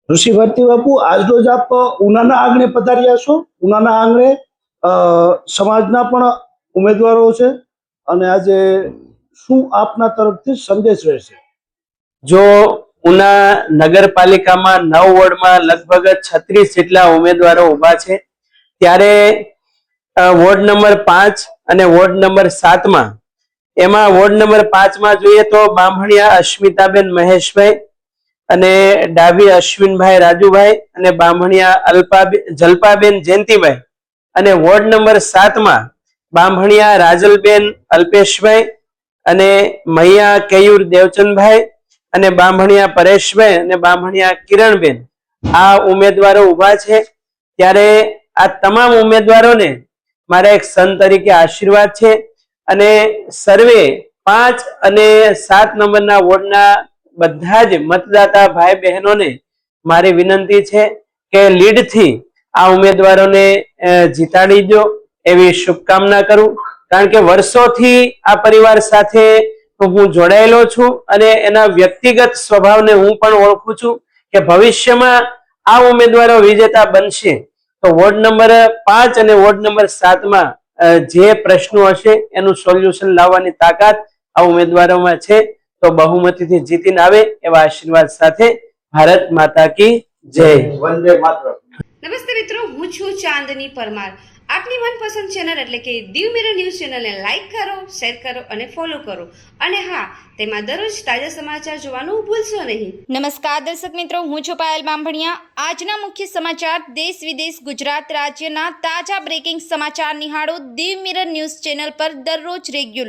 ઋષિ ભારતી બાપુ, આજ રોજ આપ ઉનાના આંગણે પધાર્યા છો. ઉનાના આંગણે સમાજના પણ ઉમેદવારો છે અને આજે શું આપના તરફથી સંદેશ રહેશે? જો ઉના નગરપાલિકામાં 9 વોર્ડમાં લગભગ 36 જેટલા ઉમેદવારો ઊભા છે, ત્યારે વોર્ડ નંબર 5 અને વોર્ડ નંબર 7માં, એમાં વોર્ડ નંબર 5માં જોઈએ તો બામણિયા અસ્મિતાબેન મહેશભાઈ અને ડાભી અશ્વિનભાઈ રાજુભાઈ અને બામણિયા જલપાબેન જયંતિભાઈ, અને વોર્ડ નંબર 7માં બામણિયા રાજલબેન અલ્પેશભાઈ અને મૈયા કેયુર દેવચંદભાઈ અને બામણિયા પરેશભાઈ અને બામણિયા કિરણબેન, આ ઉમેદવારો ઊભા છે. ત્યારે આ તમામ ઉમેદવારોને મારા એક સંત તરીકે આશીર્વાદ છે અને સર્વે 5 અને 7 નંબરના વોર્ડના બધા જ મતદાતા ભાઈ બહેનોને મારી વિનંતી છે કે લીડથી આ ઉમેદવારોને જીતાડી દો એવી શુભકામના કરું. કારણ કે વર્ષોથી આ પરિવાર સાથે હું જોડાયેલો છું અને એના વ્યક્તિગત સ્વભાવને હું પણ ઓળખું છું કે ભવિષ્યમાં આ ઉમેદવારો વિજેતા બનશે તો વોર્ડ નંબર 5 અને વોર્ડ નંબર 7માં જે પ્રશ્નો હશે એનું સોલ્યુશન લાવવાની તાકાત આ ઉમેદવારોમાં છે. તો બહુમતીથી જીતીને આવે એવા આશીર્વાદ સાથે ભારત માતા કી જય. વંદે માતરમ. નમસ્તે મિત્રો, હું છું ચાંદની પરમાર. આપની મનપસંદ ચેનલ એટલે કે દીવ મિરર ન્યૂઝ ચેનલને લાઈક કરો, શેર કરો અને ફોલો કરો. અને હા, તેમાં દરરોજ તાજા સમાચાર જોવાનું ભૂલશો નહીં. નમસ્કાર દર્શક મિત્રો, હું છું પાયલ બામભણિયા. આજના મુખ્ય સમાચાર, દેશ વિદેશ, ગુજરાત રાજ્યના તાજા બ્રેકિંગ સમાચાર નિહાળો દીવ મિરર ન્યૂઝ ચેનલ પર દરરોજ રેગ્યુલર.